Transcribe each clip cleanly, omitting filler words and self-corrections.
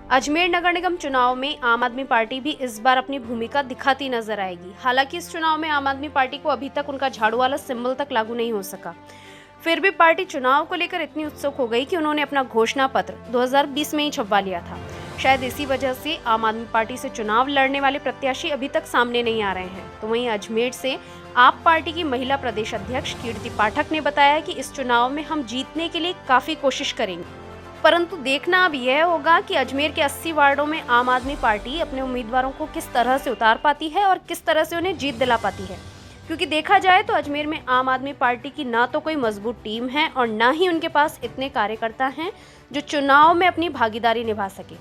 अजमेर नगर निगम चुनाव में आम आदमी पार्टी भी इस बार अपनी भूमिका दिखाती नजर आएगी। हालांकि इस चुनाव में आम आदमी पार्टी को अभी तक उनका झाड़ू वाला सिंबल तक लागू नहीं हो सका। फिर भी पार्टी चुनाव को लेकर इतनी उत्सुक हो गई कि उन्होंने अपना घोषणा पत्र 2020 में ही छपवा लिया था। शायद इसी वजह से आम आदमी पार्टी से चुनाव लड़ने वाले प्रत्याशी अभी तक सामने नहीं आ रहे हैं। तो वहीं अजमेर से आप पार्टी की महिला प्रदेश अध्यक्ष कीर्ति पाठक ने बताया कि इस चुनाव में हम जीतने के लिए काफी कोशिश करेंगे, परंतु देखना अब यह होगा कि अजमेर के 80 वार्डों में आम आदमी पार्टी अपने उम्मीदवारों को किस तरह से उतार पाती है और किस तरह से उन्हें जीत दिला पाती है। क्योंकि देखा जाए तो अजमेर में आम आदमी पार्टी की ना तो कोई मजबूत टीम है और ना ही उनके पास इतने कार्यकर्ता हैं जो चुनाव में अपनी भागीदारी निभा सके।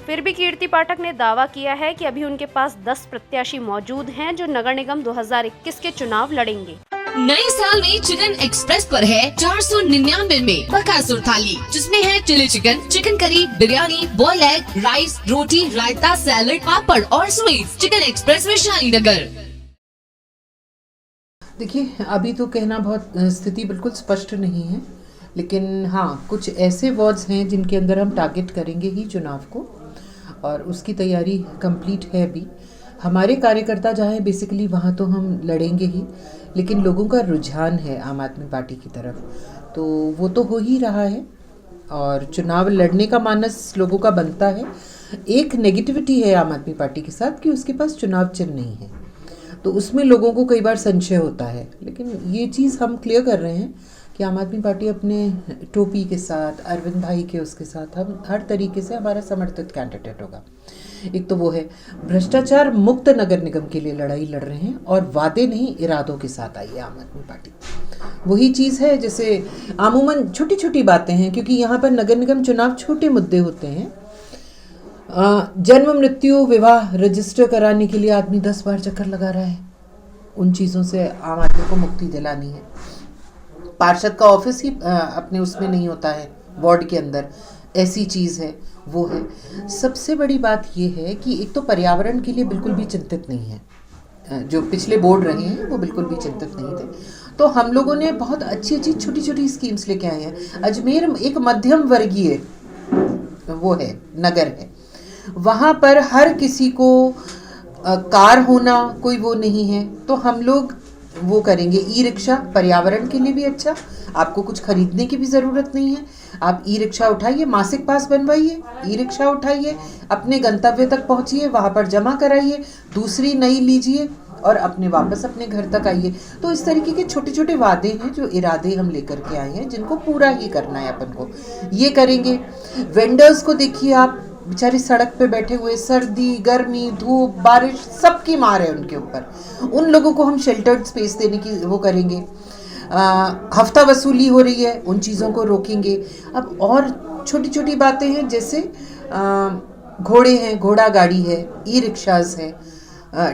फिर भी कीर्ति पाठक ने दावा किया है कि अभी उनके पास 10 प्रत्याशी मौजूद हैं जो नगर निगम 2021 के चुनाव लड़ेंगे। नए साल में चिकन एक्सप्रेस पर है 499 में बकासुर थाली, जिसमें है chilli chicken, chicken curry, biryani, boil egg, rice, roti, raita, salad, papad और sweets. Chicken express Vaishali Nagar. देखिए, अभी तो कहना बहुत स्थिति बिल्कुल स्पष्ट नहीं है, लेकिन हाँ, कुछ ऐसे वार्ड्स हैं जिनके अंदर हम टारगेट करेंगे ही चुनाव को, और उसकी तैयारी कंप्लीट है भी। हमारे कार्यकर्ता जहाँ हैं बेसिकली वहाँ तो हम लड़ेंगे ही, लेकिन लोगों का रुझान है आम आदमी पार्टी की तरफ, तो वो तो हो ही रहा है और चुनाव लड़ने का मानस लोगों का बनता है। एक नेगेटिविटी है आम आदमी पार्टी के साथ कि उसके पास चुनाव चिन्ह नहीं है, तो उसमें लोगों को कई बार संशय होता है, लेकिन ये चीज़ हम क्लियर कर रहे हैं कि आम आदमी पार्टी अपने टोपी के साथ, अरविंद भाई के उसके साथ, हम हर तरीके से हमारा समर्थित कैंडिडेट होगा। एक तो वो है, भ्रष्टाचार मुक्त नगर निगम के लिए लड़ाई लड़ रहे हैं और वादे नहीं इरादों के साथ आई है आम आदमी पार्टी। वही चीज़ है जैसे आमूमन छोटी छोटी बातें हैं, क्योंकि यहाँ पर नगर निगम चुनाव छोटे मुद्दे होते हैं। जन्म, मृत्यु, विवाह रजिस्टर कराने के लिए आदमी 10 बार चक्कर लगा रहा है, उन चीज़ों से आम आदमी को मुक्ति दिलानी है। पार्षद का ऑफिस ही अपने उसमें नहीं होता है वार्ड के अंदर, ऐसी चीज़ है वो है। सबसे बड़ी बात ये है कि एक तो पर्यावरण के लिए बिल्कुल भी चिंतित नहीं है, जो पिछले बोर्ड रहे हैं वो बिल्कुल भी चिंतित नहीं थे, तो हम लोगों ने बहुत अच्छी अच्छी छोटी छोटी स्कीम्स लेके आए हैं। अजमेर एक मध्यम वर्गीय वो है, नगर है, वहाँ पर हर किसी को कार होना कोई वो नहीं है, तो हम लोग वो करेंगे। ई रिक्शा पर्यावरण के लिए भी अच्छा, आपको कुछ खरीदने की भी ज़रूरत नहीं है, आप ई रिक्शा उठाइए, मासिक पास बनवाइए, ई रिक्शा उठाइए, अपने गंतव्य तक पहुंचिए, वहाँ पर जमा कराइए, दूसरी नई लीजिए और अपने वापस अपने घर तक आइए। तो इस तरीके के छोटे छोटे वादे हैं जो इरादे हम लेकर के आए हैं, जिनको पूरा ही करना है अपन को, ये करेंगे। वेंडर्स को देखिए आप, बेचारे सड़क पे बैठे हुए, सर्दी, गर्मी, धूप, बारिश सबकी मार है उनके ऊपर, उन लोगों को हम शेल्टर्ड स्पेस देने की वो करेंगे। हफ्ता वसूली हो रही है, उन चीज़ों को रोकेंगे। अब और छोटी छोटी बातें हैं, जैसे घोड़े हैं, घोड़ा गाड़ी है, ई रिक्शाज हैं,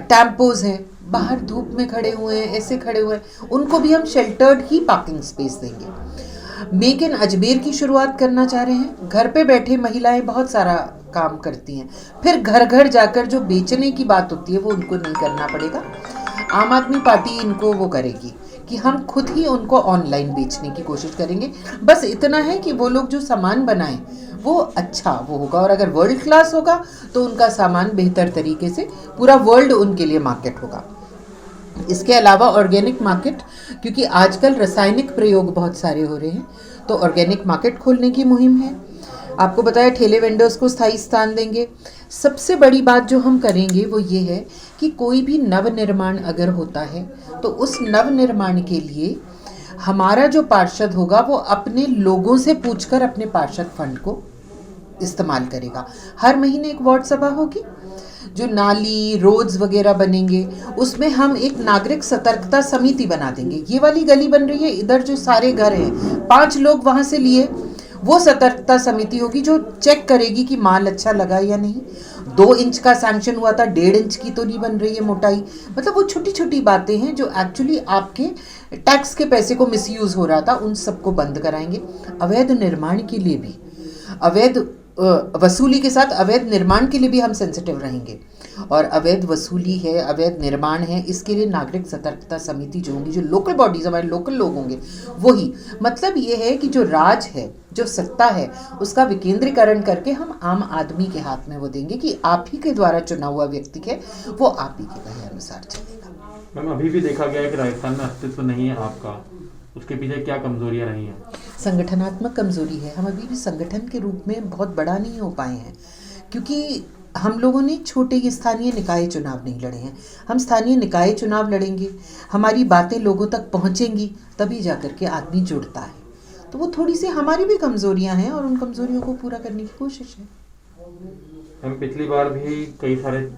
टेम्पोज हैं, बाहर धूप में खड़े हुए हैं, ऐसे खड़े हुए हैं, उनको भी हम शेल्टर्ड ही पार्किंग स्पेस देंगे। मेक इन अजमेर की शुरुआत करना चाह रहे हैं। घर पे बैठे महिलाएं बहुत सारा काम करती हैं, फिर घर घर जाकर जो बेचने की बात होती है वो उनको नहीं करना पड़ेगा। आम आदमी पार्टी इनको वो करेगी कि हम खुद ही उनको ऑनलाइन बेचने की कोशिश करेंगे। बस इतना है कि वो लोग जो सामान बनाएं वो अच्छा वो होगा, और अगर वर्ल्ड क्लास होगा तो उनका सामान बेहतर तरीके से पूरा वर्ल्ड उनके लिए मार्केट होगा। इसके अलावा ऑर्गेनिक मार्केट, क्योंकि आजकल रासायनिक प्रयोग बहुत सारे हो रहे हैं, तो ऑर्गेनिक मार्केट खोलने की मुहिम है। आपको बताया, ठेले वेंडर्स को स्थायी स्थान देंगे। सबसे बड़ी बात जो हम करेंगे वो ये है कि कोई भी नव निर्माण अगर होता है तो उस नव निर्माण के लिए हमारा जो पार्षद होगा वो अपने लोगों से पूछकर अपने पार्षद फंड को इस्तेमाल करेगा। हर महीने एक वार्ड सभा होगी, जो नाली रोड्स वगैरह बनेंगे उसमें हम एक नागरिक सतर्कता समिति बना देंगे। ये वाली गली बन रही है, इधर जो सारे घर हैं, 5 लोग वहाँ से लिए, वो सतर्कता समिति होगी जो चेक करेगी कि माल अच्छा लगा या नहीं। 2 इंच का सैंक्शन हुआ था, 1.5 इंच की तो नहीं बन रही है मोटाई। मतलब वो छोटी छोटी बातें हैं जो एक्चुअली आपके टैक्स के पैसे को मिसयूज हो रहा था, उन सबको बंद कराएंगे। अवैध निर्माण के लिए भी, अवैध वसूली के साथ अवैध निर्माण के लिए भी हम सेंसिटिव रहेंगे। और अवैध वसूली है, अवैध निर्माण है, इसके लिए नागरिक सतर्कता समिति जो होंगी, जो लोकल बॉडीज हमारे लोकल लोग होंगे, वही मतलब ये है कि जो राज है, जो सत्ता है, उसका विकेंद्रीकरण करके हम आम आदमी के हाथ में वो देंगे कि आप ही के द्वारा चुना हुआ व्यक्ति है वो आप ही के कहे अनुसार चलेगा। मैम अभी भी देखा गया है कि राजस्थान में अस्तित्व नहीं है आपका, उसके पीछे क्या कमजोरियां रही हैं? संगठनात्मक कमजोरी है। हम अभी भी संगठन के रूप में बहुत बड़ा नहीं हो पाए हैं, क्योंकि हम लोगों ने छोटे स्थानीय निकाय चुनाव नहीं लड़े हैं। हम स्थानीय निकाय चुनाव लड़ेंगे, हमारी बातें लोगों तक पहुंचेंगी, तभी जाकर के आदमी जुड़ता है। तो वो थोड़ी सी हमारी भी कमजोरियां हैं और उन कमजोरियों को पूरा करने की कोशिश है। हम पिछली बार भी कई सारे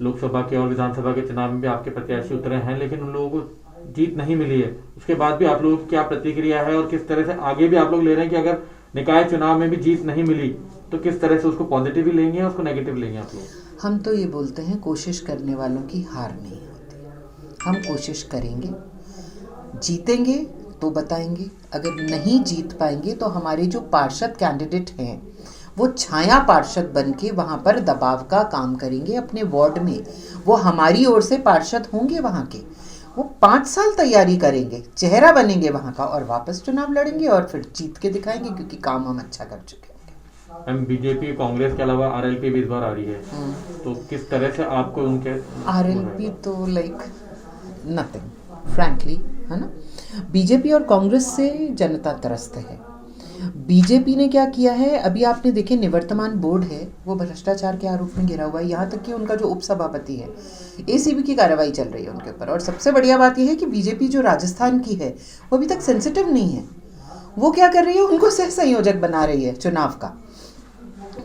लोकसभा के और विधानसभा के चुनाव में भी आपके प्रत्याशी उतरे हैं, लेकिन उन लोगों को जीत नहीं मिली है। उसके बाद भी आप लोगों की क्या प्रतिक्रिया है और किस तरह से आगे भी आप लोग ले रहे हैं कि अगर निकाय चुनाव में भी जीत नहीं मिली तो किस तरह से उसको पॉजिटिव ही लेंगे और उसको नेगेटिव लेंगे आप लोग? हम तो ये बोलते हैं कोशिश करने वालों की हार नहीं होती। हम कोशिश करेंगे, जीतेंगे तो बताएंगे, अगर नहीं जीत पाएंगे तो हमारे जो पार्षद कैंडिडेट हैं वो छाया पार्षद बन के वहाँ पर दबाव का काम करेंगे अपने वार्ड में। वो हमारी ओर से पार्षद होंगे वहाँ के, वो 5 साल तैयारी करेंगे, चेहरा बनेंगे वहाँ का और वापस चुनाव लड़ेंगे और फिर जीत के दिखाएंगे, क्योंकि काम हम अच्छा कर चुके हैं। मैम बीजेपी कांग्रेस के अलावा आरएलपी भी इस बार आ रही है, तो किस तरह से आपको उनके? आरएलपी तो लाइक नथिंग फ्रैंकली, है ना। बीजेपी और कांग्रेस से जनता त्रस्त है। बीजेपी ने क्या किया है, अभी आपने देखे निवर्तमान बोर्ड है वो भ्रष्टाचार के आरोप में घिरा हुआ है। यहाँ तक कि उनका जो उपसभापति है, एसीबी की कार्रवाई चल रही है उनके ऊपर। और सबसे बढ़िया बात यह है कि बीजेपी जो राजस्थान की है वो अभी तक सेंसिटिव नहीं है। वो क्या कर रही है, उनको सह संयोजक बना रही है चुनाव का।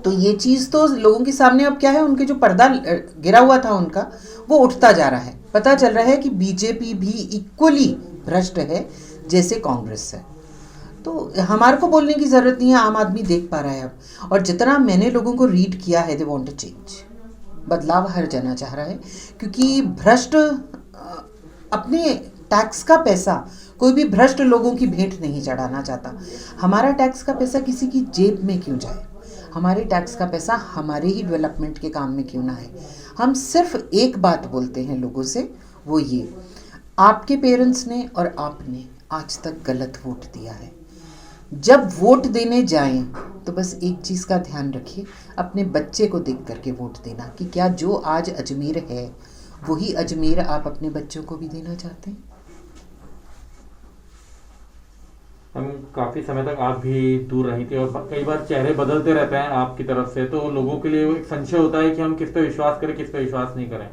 तो ये चीज़ तो लोगों के सामने अब क्या है, उनके जो पर्दा गिरा हुआ था उनका, वो उठता जा रहा है। पता चल रहा है कि बीजेपी भी इक्वली भ्रष्ट है जैसे कांग्रेस है। तो हमारे को बोलने की ज़रूरत नहीं है, आम आदमी देख पा रहा है अब। और जितना मैंने लोगों को रीड किया है, दे वांट टू चेंज, बदलाव हर जना चाह रहा है। क्योंकि भ्रष्ट अपने टैक्स का पैसा कोई भी भ्रष्ट लोगों की भेंट नहीं चढ़ाना चाहता। हमारा टैक्स का पैसा किसी की जेब में क्यों जाए, हमारे टैक्स का पैसा हमारे ही डेवलपमेंट के काम में क्यों ना है। हम सिर्फ एक बात बोलते हैं लोगों से, वो ये, आपके पेरेंट्स ने और आपने आज तक गलत वोट दिया है। जब वोट देने जाएं तो बस एक चीज़ का ध्यान रखिए, अपने बच्चे को देख करके वोट देना कि क्या जो आज अजमेर है वही अजमेर आप अपने बच्चों को भी देना चाहते हैं। हम काफी समय तक आप भी दूर रही थी और कई बार चेहरे बदलते रहते हैं आपकी तरफ से, तो लोगों के लिए एक संशय होता है कि हम किस पे विश्वास करें, किस पे विश्वास नहीं करें।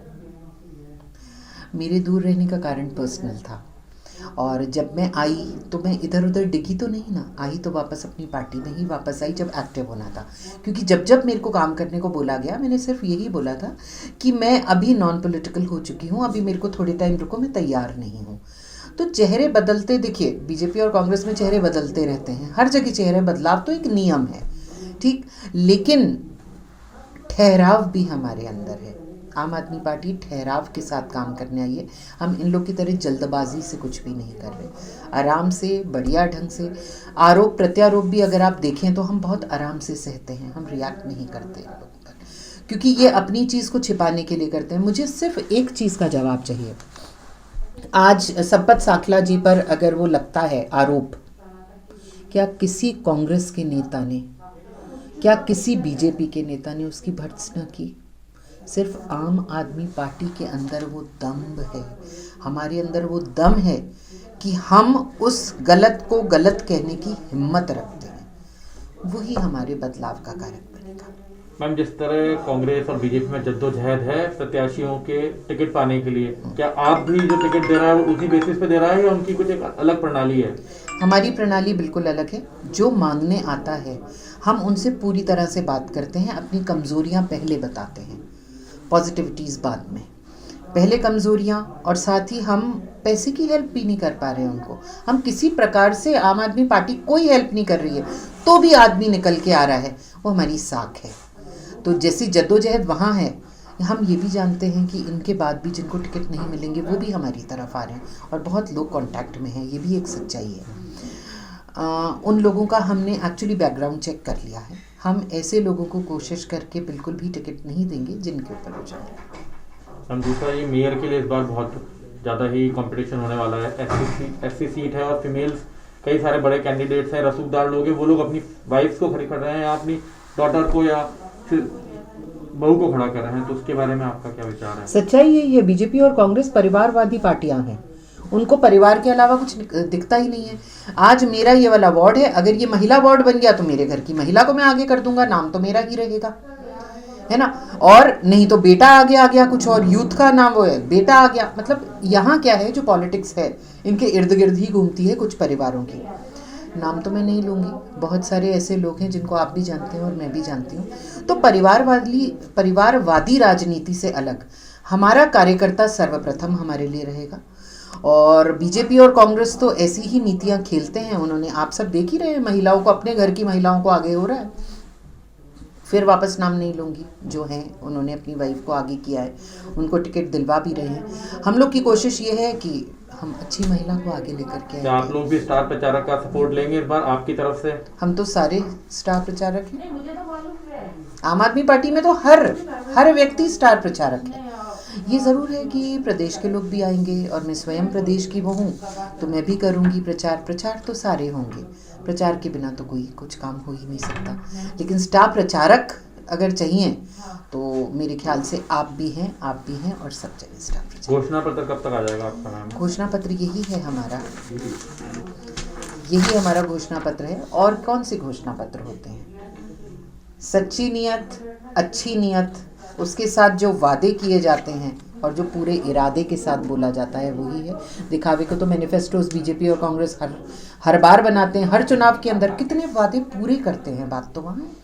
मेरे दूर रहने का कारण पर्सनल था, और जब मैं आई तो मैं इधर उधर डिगी तो नहीं ना, आई तो वापस अपनी पार्टी में ही वापस आई जब एक्टिव होना था। क्योंकि जब जब मेरे को काम करने को बोला गया, मैंने सिर्फ यही बोला था कि मैं अभी नॉन पॉलिटिकल हो चुकी हूँ, अभी मेरे को थोड़े टाइम रुको, मैं तैयार नहीं हूँ। तो चेहरे बदलते, देखिए बीजेपी और कांग्रेस में चेहरे बदलते रहते हैं, हर जगह चेहरे बदलाव तो एक नियम है, ठीक, लेकिन ठहराव भी हमारे अंदर है। आम आदमी पार्टी ठहराव के साथ काम करने आई है। हम इन लोग की तरह जल्दबाजी से कुछ भी नहीं कर रहे, आराम से बढ़िया ढंग से। आरोप प्रत्यारोप भी अगर आप देखें तो हम बहुत आराम से सहते हैं, हम रिएक्ट नहीं करते इन लोगों पर, क्योंकि ये अपनी चीज़ को छिपाने के लिए करते हैं। मुझे सिर्फ एक चीज़ का जवाब चाहिए। आज संपत सांखला जी पर अगर वो लगता है आरोप, क्या किसी कांग्रेस के नेता ने, क्या किसी बीजेपी के नेता ने उसकी भर्त्सना की? सिर्फ आम आदमी पार्टी के अंदर वो दम्भ है, हमारे अंदर वो दम है कि हम उस गलत को गलत कहने की हिम्मत रखते हैं। वही हमारे बदलाव का कारक बनेगा। मैम जिस तरह कांग्रेस और बीजेपी में जद्दोजहद है प्रत्याशियों के टिकट पाने के लिए, क्या आप भी जो टिकट दे रहा है वो उसी बेसिस पे दे रहा है या उनकी कुछ एक अलग प्रणाली है? हमारी प्रणाली बिल्कुल अलग है। जो मांगने आता है हम उनसे पूरी तरह से बात करते हैं, अपनी कमज़ोरियाँ पहले बताते हैं, पॉजिटिविटीज़ बाद में। पहले कमज़ोरियाँ, और साथ ही हम पैसे की हेल्प भी नहीं कर पा रहे हैं उनको। हम किसी प्रकार से, आम आदमी पार्टी कोई हेल्प नहीं कर रही है तो भी आदमी निकल के आ रहा है, वो हमारी साख है। तो जैसी जद्दोजहद वहाँ है, हम ये भी जानते हैं कि इनके बाद भी जिनको टिकट नहीं मिलेंगे वो भी हमारी तरफ आ रहे हैं और बहुत लोग कांटेक्ट में हैं, ये भी एक सच्चाई है। उन लोगों का हमने एक्चुअली बैकग्राउंड चेक कर लिया है। हम ऐसे लोगों को कोशिश करके बिल्कुल भी टिकट नहीं देंगे जिनके ऊपर हो जाए। हम दूसरा, ये मेयर के लिए इस बार बहुत ज़्यादा ही कंपटीशन होने वाला है। एससी सीट है और फीमेल्स कई सारे बड़े कैंडिडेट्स हैं, रसूखदार लोग हैं, वो लोग अपनी वाइफ को खड़ी कर रहे हैं या अपनी डॉटर को या फिर बहू को खड़ा कर रहे हैं, तो उसके बारे में आपका क्या विचार है? सच्चाई ये बीजेपी और कांग्रेस परिवारवादी पार्टियां हैं। उनको परिवार के अलावा कुछ दिखता ही नहीं है। आज मेरा ये वाला वार्ड है, अगर ये महिला वार्ड बन गया तो मेरे घर की महिला को मैं आगे कर दूंगा, नाम तो मेरा ही रहेगा, है ना। और नहीं तो बेटा आगे आ गया, कुछ और यूथ का नाम वो है, बेटा आ गया। मतलब यहाँ क्या है, जो पॉलिटिक्स है इनके इर्द गिर्द ही घूमती है कुछ परिवारों की। नाम तो मैं नहीं लूँगी, बहुत सारे ऐसे लोग हैं जिनको आप भी जानते हैं और मैं भी जानती हूँ। तो परिवारवादी राजनीति से अलग हमारा कार्यकर्ता सर्वप्रथम हमारे लिए रहेगा। और बीजेपी और कांग्रेस तो ऐसी ही नीतियाँ खेलते हैं। उन्होंने, आप सब देख ही रहे हैं, महिलाओं को, अपने घर की महिलाओं को आगे हो रहा है। फिर वापस नाम नहीं लूँगी, जो हैं उन्होंने अपनी वाइफ को आगे किया है, उनको टिकट दिलवा भी रहे हैं। हम लोग की कोशिश ये है कि हम अच्छी महिला को आगे लेकर के आए। आप लोग भी स्टार प्रचारक का सपोर्ट लेंगे इस बार आपकी तरफ से? हम तो सारे स्टार प्रचारक हैं। आम आदमी पार्टी में तो हर व्यक्ति स्टार प्रचारक है। ये ज़रूर है कि प्रदेश के लोग भी आएंगे और मैं स्वयं प्रदेश की वो हूँ, तो मैं भी करूँगी प्रचार तो सारे होंगे। प्रचार के बिना तो कोई कुछ काम हो ही नहीं सकता। लेकिन स्टार प्रचारक अगर चाहिए तो मेरे ख्याल से आप भी हैं और सब जगह स्टार प्रचारक। घोषणा पत्र कब तक आ जाएगा आपका नाम? घोषणा पत्र यही है हमारा, यही हमारा घोषणा पत्र है। और कौन से घोषणा पत्र होते हैं? सच्ची नीयत, अच्छी नीयत, उसके साथ जो वादे किए जाते हैं और जो पूरे इरादे के साथ बोला जाता है वही है। दिखावे को तो मैनिफेस्टोस बीजेपी और कांग्रेस हर बार बनाते हैं, हर चुनाव के अंदर कितने वादे पूरे करते हैं, बात तो वहाँ है।